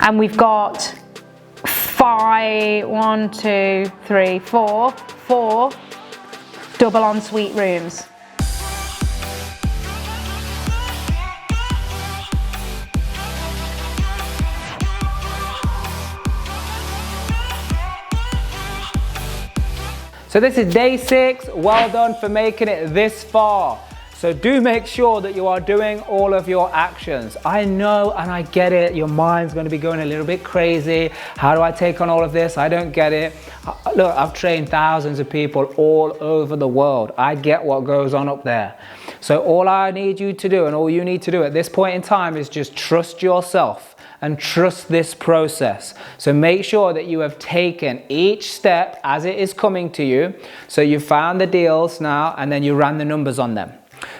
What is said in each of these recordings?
And we've got four double ensuite rooms. So this is day 6. Well done for making it this far. So do make sure that you are doing all of your actions. I know and I get it, your mind's going to be going a little bit crazy. How do I take on all of this? I don't get it. Look, I've trained thousands of people all over the world. I get what goes on up there. So all I need you to do and all you need to do at this point in time is just trust yourself and trust this process. So make sure that you have taken each step as it is coming to you. So you found the deals now and then you ran the numbers on them.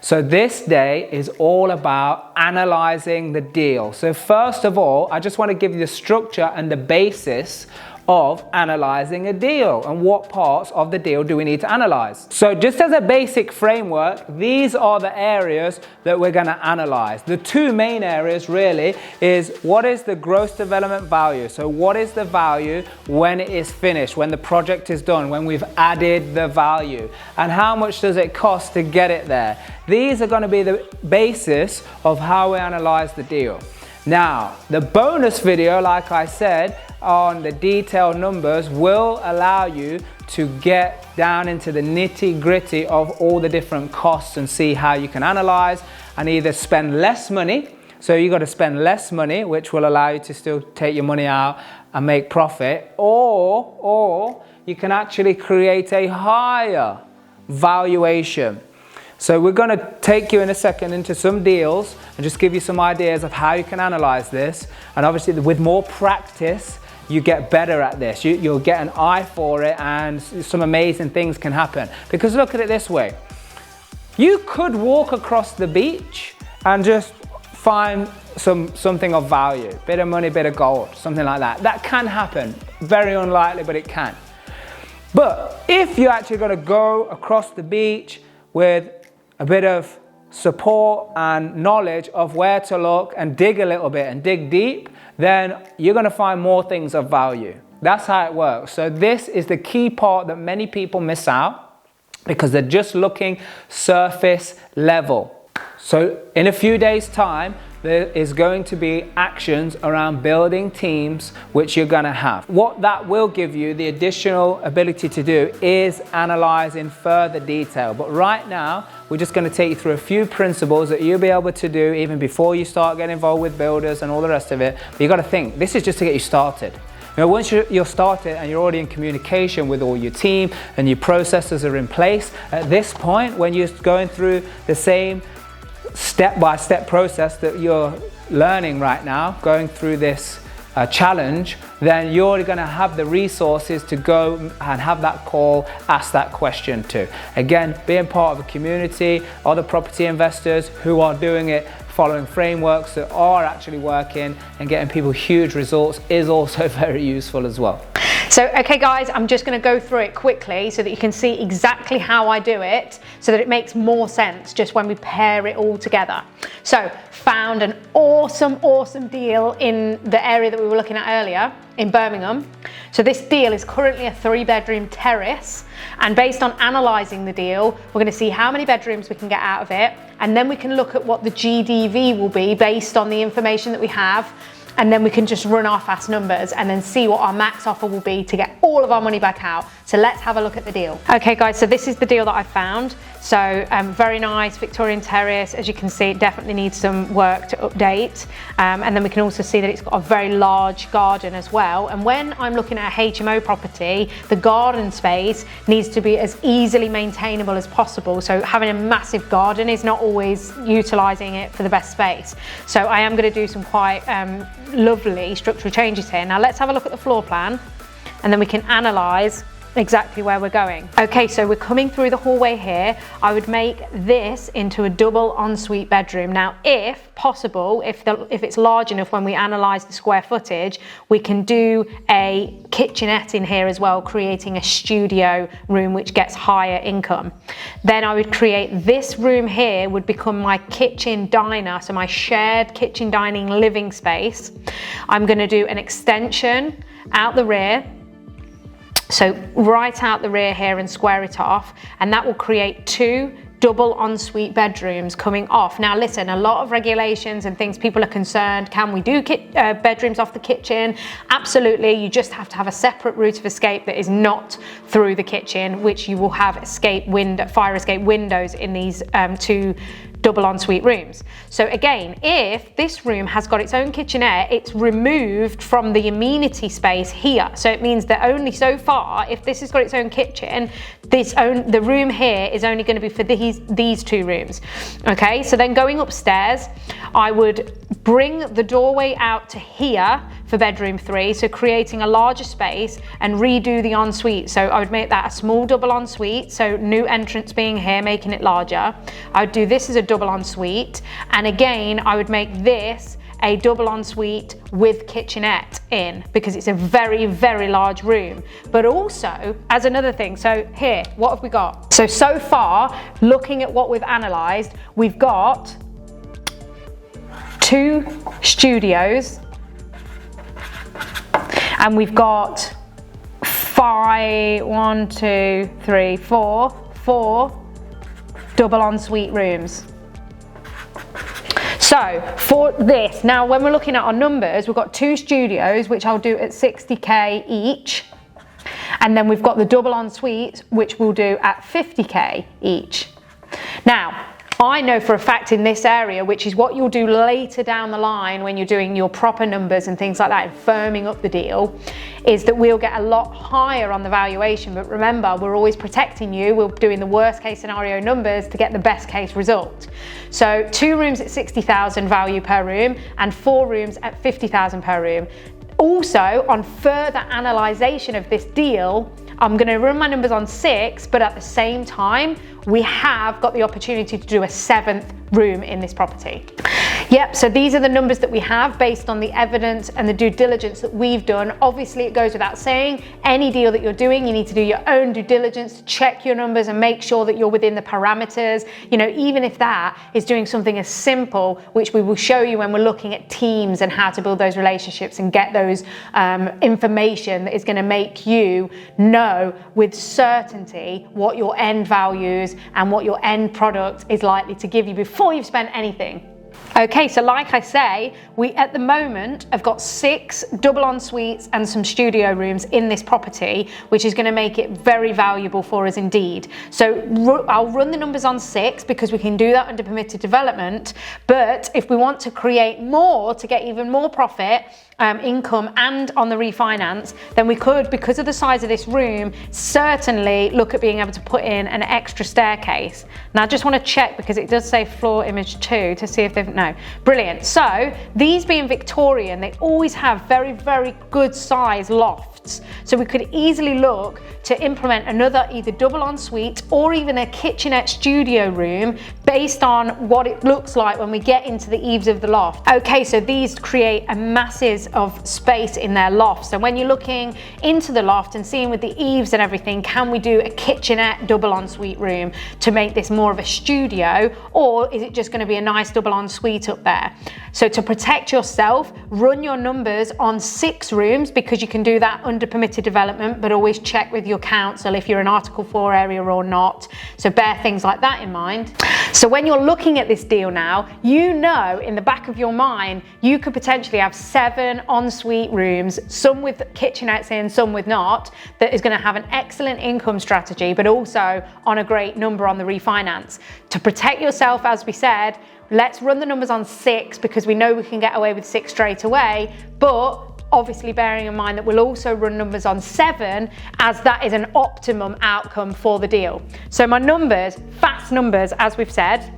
So this day is all about analyzing the deal. So first of all, I just want to give you the structure and the basis of analyzing a deal and what parts of the deal do we need to analyze. So just as a basic framework, these are the areas that we're going to analyze. The two main areas really is what is the gross development value? So what is the value when it is finished, when the project is done, when we've added the value, and how much does it cost to get it there? These are going to be the basis of how we analyze the deal. Now, the bonus video, like I said, on the detailed numbers will allow you to get down into the nitty-gritty of all the different costs and see how you can analyze and either spend less money. So you got to spend less money, which will allow you to still take your money out and make profit, or you can actually create a higher valuation. So we're going to take you in a second into some deals and just give you some ideas of how you can analyze this. And obviously with more practice, you get better at this. You'll get an eye for it and some amazing things can happen. Because look at it this way. You could walk across the beach and just find something of value. Bit of money, bit of gold, something like that. That can happen. Very unlikely, but it can. But if you're actually going to go across the beach with a bit of support and knowledge of where to look and dig a little bit and dig deep, then you're going to find more things of value. That's how it works. So this is the key part that many people miss out because they're just looking surface level. So in a few days' time, there is going to be actions around building teams which you're going to have. What that will give you the additional ability to do is analyze in further detail. But right now, we're just going to take you through a few principles that you'll be able to do even before you start getting involved with builders and all the rest of it. But you've got to think, this is just to get you started. You know, once you're started and you're already in communication with all your team and your processes are in place, at this point, when you're going through the same step-by-step process that you're learning right now, going through this challenge, then you're going to have the resources to go and have that call, ask that question to. Again, being part of a community, other property investors who are doing it, following frameworks that are actually working and getting people huge results is also very useful as well. So, okay guys, I'm just going to go through it quickly so that you can see exactly how I do it so that it makes more sense just when we pair it all together. So, found an awesome deal in the area that we were looking at earlier in Birmingham. So this deal is currently a 3-bedroom terrace, and based on analysing the deal, we're going to see how many bedrooms we can get out of it, and then we can look at what the GDV will be based on the information that we have. And then we can just run our fast numbers and then see what our max offer will be to get all of our money back out. So let's have a look at the deal. Okay guys, so this is the deal that I found. So very nice Victorian terrace. As you can see, it definitely needs some work to update. And then we can also see that it's got a very large garden as well. And when I'm looking at a HMO property, the garden space needs to be as easily maintainable as possible. So having a massive garden is not always utilising it for the best space. So I am going to do some quite lovely structural changes here. Now let's have a look at the floor plan and then we can analyse exactly where we're going. Okay, so we're coming through the hallway here. I would make this into a double ensuite bedroom. Now, if possible, if it's large enough when we analyze the square footage, we can do a kitchenette in here as well, creating a studio room which gets higher income. Then I would create this room here would become my kitchen diner, so my shared kitchen dining living space. I'm going to do an extension out the rear. So right out the rear here and square it off, and that will create 2 double ensuite bedrooms coming off. Now listen, a lot of regulations and things, people are concerned, can we do bedrooms off the kitchen? Absolutely, you just have to have a separate route of escape that is not through the kitchen, which you will have fire escape windows in these 2 double ensuite rooms. So again, if this room has got its own kitchenette, it's removed from the amenity space here. So it means that only so far, if this has got its own kitchen, the room here is only going to be for these 2 rooms. Okay, so then going upstairs, I would bring the doorway out to here for bedroom 3, so creating a larger space, and redo the ensuite. So I would make that a small double ensuite, so new entrance being here, making it larger. I would do this as a double ensuite, and again I would make this a double ensuite with kitchenette in, because it's a very, very large room. But also, as another thing, so here, what have we got? So far, looking at what we've analysed, we've got 2 studios, and we've got 4 double ensuite rooms. So for this, now when we're looking at our numbers, we've got 2 studios, which I'll do at 60k each. And then we've got the double ensuite, which we'll do at 50k each. Now, I know for a fact in this area, which is what you'll do later down the line when you're doing your proper numbers and things like that and firming up the deal, is that we'll get a lot higher on the valuation. But remember, we're always protecting you. We're doing the worst case scenario numbers to get the best case result. So 2 rooms at 60,000 value per room and 4 rooms at 50,000 per room. Also, on further analysation of this deal, I'm going to run my numbers on 6, but at the same time, we have got the opportunity to do a 7th room in this property. Yep, so these are the numbers that we have based on the evidence and the due diligence that we've done. Obviously, it goes without saying, any deal that you're doing, you need to do your own due diligence to check your numbers and make sure that you're within the parameters. You know, even if that is doing something as simple, which we will show you when we're looking at teams and how to build those relationships and get those information that is going to make you know with certainty what your end values and what your end product is likely to give you before you've spent anything. Okay, so like I say, we at the moment have got 6 double ensuites and some studio rooms in this property, which is going to make it very valuable for us indeed. So I'll run the numbers on 6 because we can do that under permitted development. But if we want to create more to get even more profit, income and on the refinance, then we could, because of the size of this room, certainly look at being able to put in an extra staircase. Now I just want to check, because it does say floor image 2, to see if they've, no, brilliant. So these being Victorian, they always have very, very good size lofts. So we could easily look to implement another either double ensuite or even a kitchenette studio room based on what it looks like when we get into the eaves of the loft. Okay, so these create a masses of space in their loft. So when you're looking into the loft and seeing with the eaves and everything, can we do a kitchenette double ensuite room to make this more of a studio, or is it just going to be a nice double ensuite up there? So to protect yourself, run your numbers on 6 rooms, because you can do that under permitted development, but always check with your council if you're an Article 4 area or not. So bear things like that in mind. So when you're looking at this deal now, you know in the back of your mind, you could potentially have 7 ensuite rooms, some with kitchenettes in, some with not, that is going to have an excellent income strategy, but also on a great number on the refinance. To protect yourself, as we said, let's run the numbers on 6, because we know we can get away with 6 straight away, but obviously bearing in mind that we'll also run numbers on 7, as that is an optimum outcome for the deal. So my numbers, fast numbers, as we've said.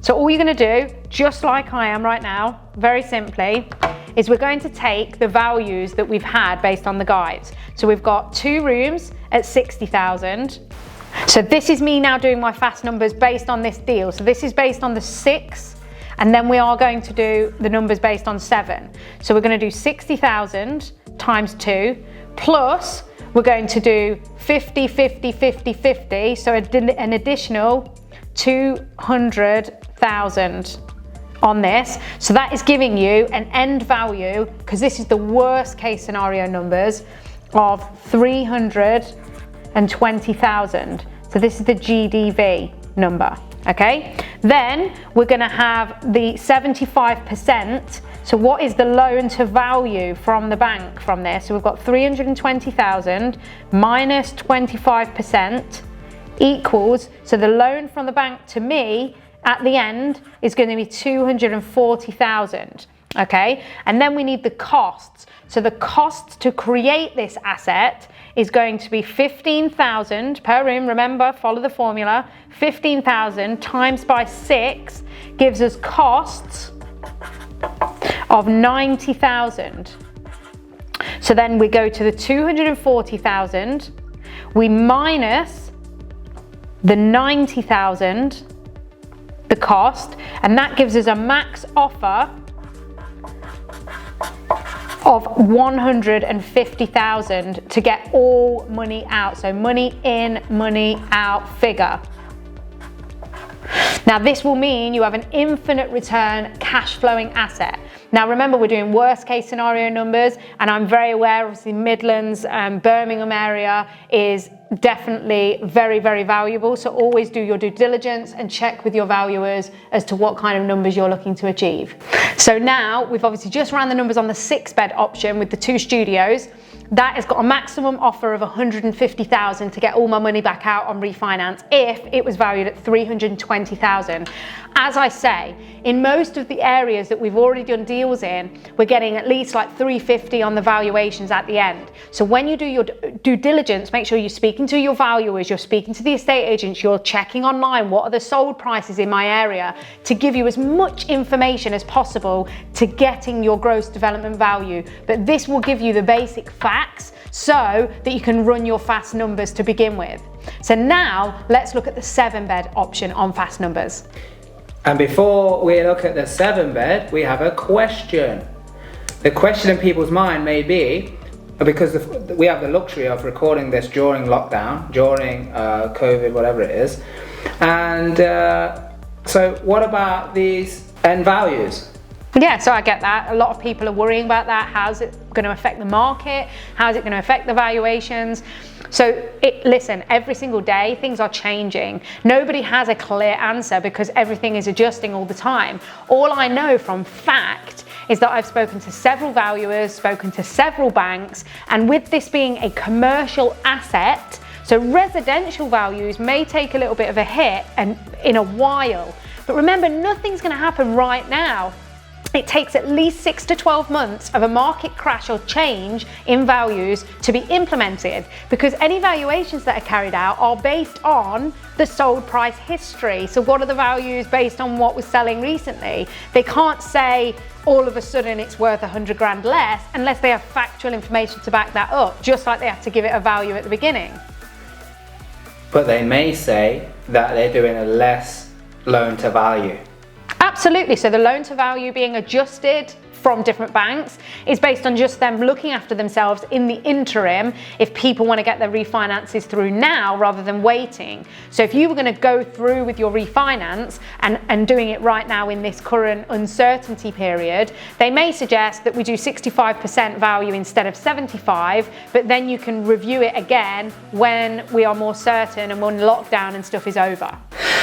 So all you're going to do, just like I am right now, very simply, is we're going to take the values that we've had based on the guides. So we've got 2 rooms at 60,000. So this is me now doing my fast numbers based on this deal. So this is based on the 6, and then we are going to do the numbers based on 7. So we're going to do 60,000 times 2, plus we're going to do 50, 50, 50, 50. So an additional 200,000 on this. So that is giving you an end value, because this is the worst case scenario numbers, of 320,000. So this is the GDV number, okay? Then we're gonna have the 75%. So what is the loan to value from the bank from this? So we've got 320,000 minus 25% equals, so the loan from the bank to me at the end is going to be 240,000, okay? And then we need the costs. So the cost to create this asset is going to be 15,000 per room. Remember, follow the formula. 15,000 times by 6 gives us costs of 90,000. So then we go to the 240,000, we minus the 90,000, the cost, and that gives us a max offer of 150,000 to get all money out. So money in, money out figure. Now this will mean you have an infinite return cash flowing asset. Now remember, we're doing worst case scenario numbers, and I'm very aware, obviously Midlands, Birmingham area is definitely very, very valuable. So always do your due diligence and check with your valuers as to what kind of numbers you're looking to achieve. So now we've obviously just ran the numbers on the 6-bed option with the 2 studios. That has got a maximum offer of 150,000 to get all my money back out on refinance if it was valued at 320,000. As I say, in most of the areas that we've already done deals in, we're getting at least like 350 on the valuations at the end. So when you do your due diligence, make sure you're speaking to your valuers, you're speaking to the estate agents, you're checking online what are the sold prices in my area to give you as much information as possible to getting your gross development value. But this will give you the basic facts so that you can run your fast numbers to begin with. So now let's look at the 7-bed option on fast numbers. And before we look at the 7-bed, we have a question. The question in people's mind may be, because we have the luxury of recording this during lockdown, during COVID, whatever it is. And so what about these end values? Yeah, so I get that. A lot of people are worrying about that. How's it going to affect the market? How's it going to affect the valuations? So listen, every single day things are changing. Nobody has a clear answer because everything is adjusting all the time. All I know from fact is that I've spoken to several valuers, spoken to several banks, and with this being a commercial asset, so residential values may take a little bit of a hit and in a while. But remember, nothing's going to happen right now. It takes at least 6 to 12 months of a market crash or change in values to be implemented, because any valuations that are carried out are based on the sold price history. So what are the values based on what was selling recently? They can't say all of a sudden it's worth 100 grand less unless they have factual information to back that up, just like they have to give it a value at the beginning. But they may say that they're doing a less loan to value. Absolutely. So the loan to value being adjusted from different banks is based on just them looking after themselves in the interim if people want to get their refinances through now rather than waiting. So if you were going to go through with your refinance and doing it right now in this current uncertainty period, they may suggest that we do 65% value instead of 75, but then you can review it again when we are more certain and when lockdown and stuff is over.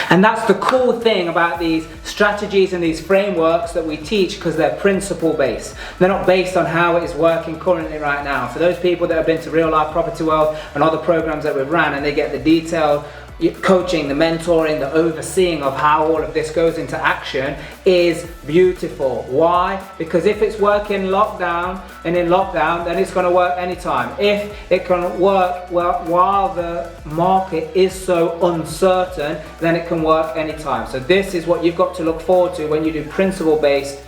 And that's the cool thing about these strategies and these frameworks that we teach, because they're principle based. They're not based on how it is working currently right now. For those people that have been to Real Life Property World and other programs that we've ran, and they get the detailed coaching, the mentoring, the overseeing of how all of this goes into action is beautiful. Why? Because if it's working lockdown and in lockdown, then it's going to work anytime. If it can work well while the market is so uncertain, then it can work anytime. So this is what you've got to look forward to when you do principle-based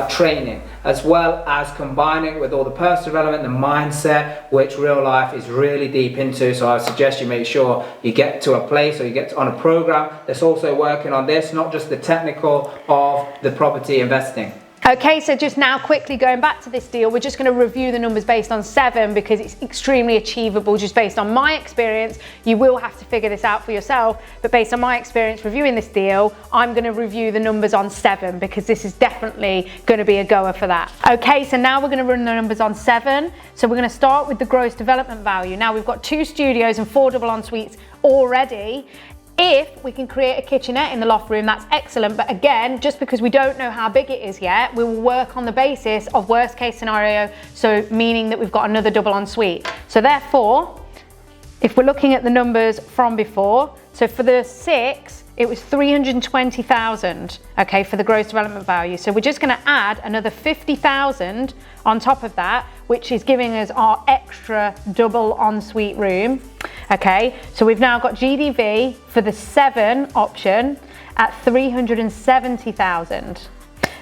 training, as well as combining it with all the personal development, the mindset, which real life is really deep into. So I suggest you make sure you get to a place or you get on a program that's also working on this, not just the technical of the property investing. Okay, so just now quickly going back to this deal, we're just going to review the numbers based on 7 because it's extremely achievable just based on my experience. You will have to figure this out for yourself, but based on my experience reviewing this deal, I'm going to review the numbers on 7 because this is definitely going to be a goer for that. Okay, so now we're going to run the numbers on 7. So we're going to start with the gross development value. Now we've got 2 studios and 4 double en-suites already. If we can create a kitchenette in the loft room, that's excellent. But again, just because we don't know how big it is yet, we will work on the basis of worst case scenario. So meaning that we've got another double ensuite. So therefore, if we're looking at the numbers from before, so for the 6, it was 320,000, okay, for the gross development value. So we're just going to add another 50,000 on top of that, which is giving us our extra double ensuite room. Okay, so we've now got GDV for the 7 option at 370,000.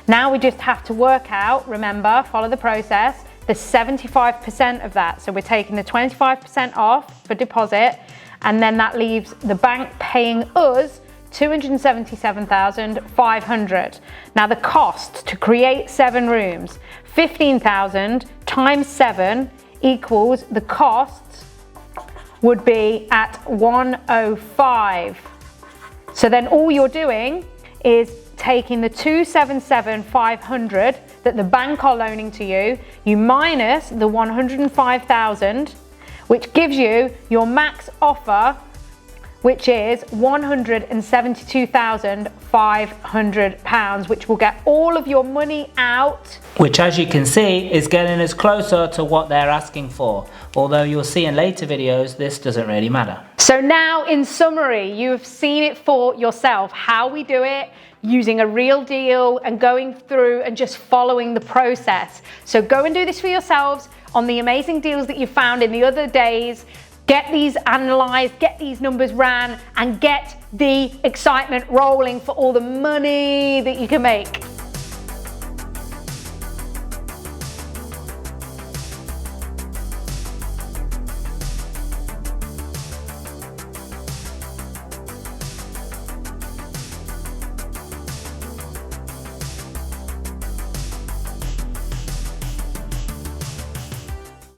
Now we just have to work out, remember, follow the process, the 75% of that. So we're taking the 25% off for deposit, and then that leaves the bank paying us 277,500. Now the cost to create 7 rooms, 15,000 times 7 equals the cost would be at 105. So then all you're doing is taking the 277,500 that the bank are loaning to you, you minus the 105,000, which gives you your max offer, which is £172,500, which will get all of your money out. Which, as you can see, is getting us closer to what they're asking for. Although you'll see in later videos, this doesn't really matter. So now, in summary, you've seen it for yourself, how we do it, using a real deal and going through and just following the process. So go and do this for yourselves on the amazing deals that you found in the other days. Get these analysed, get these numbers ran, and get the excitement rolling for all the money that you can make.